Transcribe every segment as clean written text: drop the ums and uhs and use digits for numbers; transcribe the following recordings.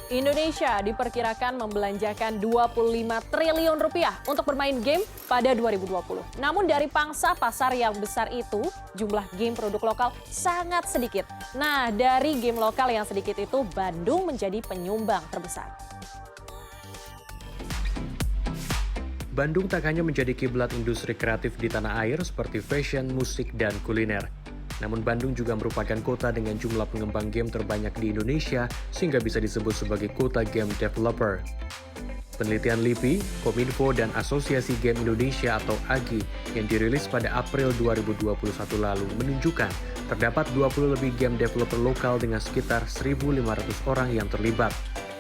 Indonesia diperkirakan membelanjakan 25 triliun rupiah untuk bermain game pada 2020. Namun dari pangsa pasar yang besar itu, jumlah game produk lokal sangat sedikit. Nah, dari game lokal yang sedikit itu, Bandung menjadi penyumbang terbesar. Bandung tak hanya menjadi kiblat industri kreatif di tanah air seperti fashion, musik, dan kuliner. Namun Bandung juga merupakan kota dengan jumlah pengembang game terbanyak di Indonesia sehingga bisa disebut sebagai kota game developer. Penelitian LIPI, Kominfo, dan Asosiasi Game Indonesia atau AGI yang dirilis pada April 2021 lalu menunjukkan terdapat 20 lebih game developer lokal dengan sekitar 1.500 orang yang terlibat.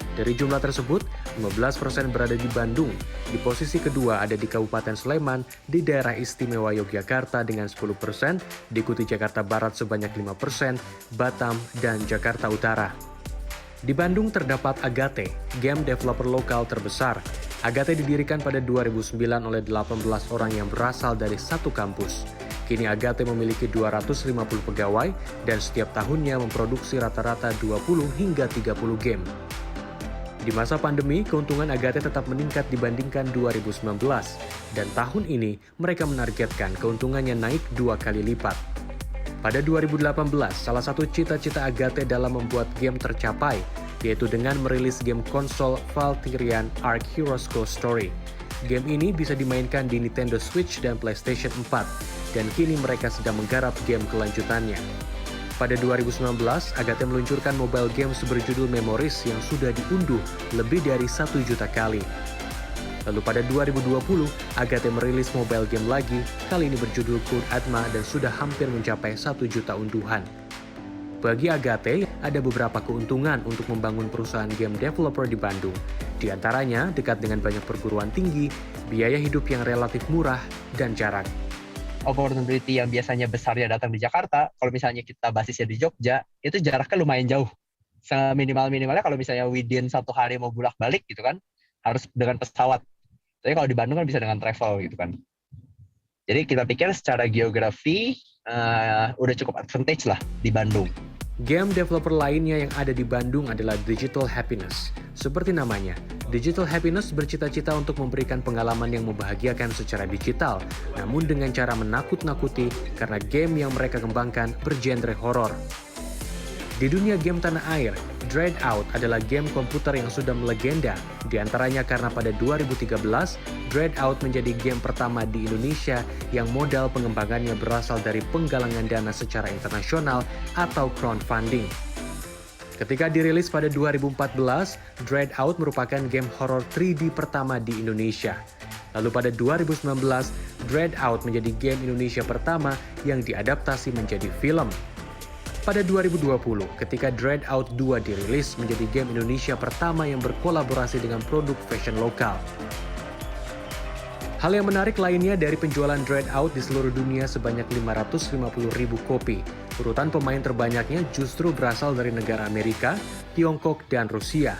Dari jumlah tersebut, 15% berada di Bandung. Di posisi kedua ada di Kabupaten Sleman, di daerah istimewa Yogyakarta dengan 10%, diikuti Jakarta Barat sebanyak 5%, Batam, dan Jakarta Utara. Di Bandung terdapat Agate, game developer lokal terbesar. Agate didirikan pada 2009 oleh 18 orang yang berasal dari satu kampus. Kini Agate memiliki 250 pegawai dan setiap tahunnya memproduksi rata-rata 20 hingga 30 game. Di masa pandemi, keuntungan Agate tetap meningkat dibandingkan 2019, dan tahun ini mereka menargetkan keuntungannya naik 2 kali lipat. Pada 2018, salah satu cita-cita Agate dalam membuat game tercapai, yaitu dengan merilis game konsol Valkyrian Arc Heroes Ghost Story. Game ini bisa dimainkan di Nintendo Switch dan PlayStation 4, dan kini mereka sedang menggarap game kelanjutannya. Pada 2019, Agate meluncurkan mobile game berjudul Memories yang sudah diunduh lebih dari 1 juta kali. Lalu pada 2020, Agate merilis mobile game lagi, kali ini berjudul Code Atma dan sudah hampir mencapai 1 juta unduhan. Bagi Agate, ada beberapa keuntungan untuk membangun perusahaan game developer di Bandung. Di antaranya, dekat dengan banyak perguruan tinggi, biaya hidup yang relatif murah, dan jarak. Opportunity yang biasanya besarnya datang di Jakarta, kalau misalnya kita basisnya di Jogja, itu jaraknya lumayan jauh. Seminimal-minimalnya kalau misalnya within 1 hari mau bolak-balik gitu kan, harus dengan pesawat. Tapi kalau di Bandung kan bisa dengan travel gitu kan. Jadi kita pikir secara geografi udah cukup advantage lah di Bandung. Game developer lainnya yang ada di Bandung adalah Digital Happiness. Seperti namanya, Digital Happiness bercita-cita untuk memberikan pengalaman yang membahagiakan secara digital, namun dengan cara menakut-nakuti karena game yang mereka kembangkan bergenre horor. Di dunia game tanah air, Dread Out adalah game komputer yang sudah melegenda, di antaranya karena pada 2013, Dread Out menjadi game pertama di Indonesia yang modal pengembangannya berasal dari penggalangan dana secara internasional atau crowdfunding. Ketika dirilis pada 2014, Dread Out merupakan game horor 3D pertama di Indonesia. Lalu pada 2019, Dread Out menjadi game Indonesia pertama yang diadaptasi menjadi film. Pada 2020, ketika Dread Out 2 dirilis menjadi game Indonesia pertama yang berkolaborasi dengan produk fashion lokal. Hal yang menarik lainnya dari penjualan Dread Out di seluruh dunia sebanyak 550.000 kopi. Urutan pemain terbanyaknya justru berasal dari negara Amerika, Tiongkok, dan Rusia.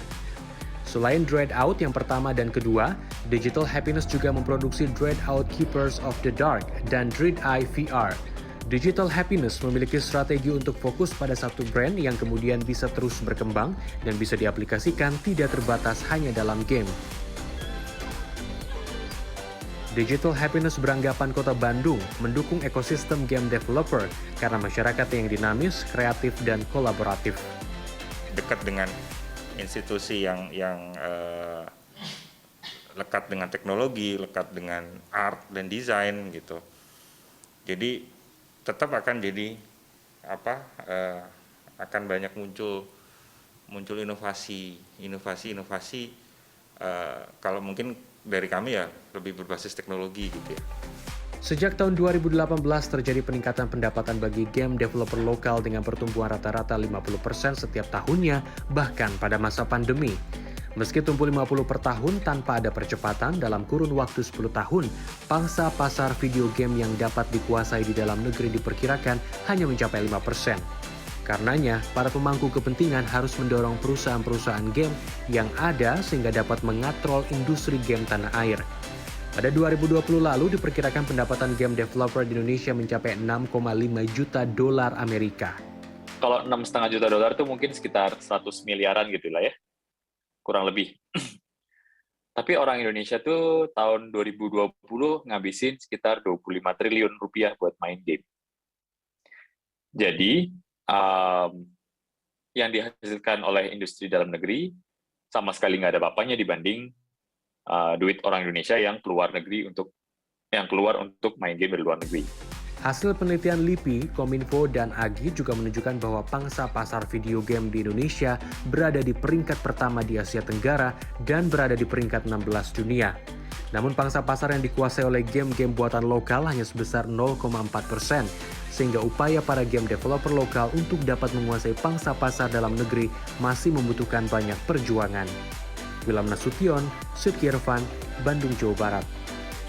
Selain Dread Out yang pertama dan kedua, Digital Happiness juga memproduksi Dread Out Keepers of the Dark dan Dread Eye VR. Digital Happiness memiliki strategi untuk fokus pada satu brand yang kemudian bisa terus berkembang dan bisa diaplikasikan tidak terbatas hanya dalam game. Digital Happiness beranggapan Kota Bandung mendukung ekosistem game developer karena masyarakat yang dinamis, kreatif, dan kolaboratif. Dekat dengan institusi yang lekat dengan teknologi, lekat dengan art dan desain gitu. Jadi tetap akan jadi akan banyak muncul inovasi kalau mungkin dari kami ya lebih berbasis teknologi gitu ya. Sejak tahun 2018 terjadi peningkatan pendapatan bagi game developer lokal dengan pertumbuhan rata-rata 50% setiap tahunnya, bahkan pada masa pandemi. Meski tumbuh 50 per tahun tanpa ada percepatan dalam kurun waktu 10 tahun, pangsa pasar video game yang dapat dikuasai di dalam negeri diperkirakan hanya mencapai 5%. Karenanya, para pemangku kepentingan harus mendorong perusahaan-perusahaan game yang ada sehingga dapat mengatrol industri game tanah air. Pada 2020 lalu diperkirakan pendapatan game developer di Indonesia mencapai 6,5 juta dolar Amerika. Kalau 6,5 juta dolar itu mungkin sekitar 100 miliaran gitu lah ya. kurang lebih. Tapi orang Indonesia tuh tahun 2020 ngabisin sekitar 25 triliun rupiah buat main game. Jadi, yang dihasilkan oleh industri dalam negeri sama sekali nggak ada apa-apanya dibanding duit orang Indonesia yang keluar untuk main game dari luar negeri. Hasil penelitian LIPI, Kominfo, dan AGI juga menunjukkan bahwa pangsa pasar video game di Indonesia berada di peringkat pertama di Asia Tenggara dan berada di peringkat 16 dunia. Namun pangsa pasar yang dikuasai oleh game-game buatan lokal hanya sebesar 0,4%, sehingga upaya para game developer lokal untuk dapat menguasai pangsa pasar dalam negeri masih membutuhkan banyak perjuangan. Wilham Nasution, Sudkirvan, Bandung, Jawa Barat.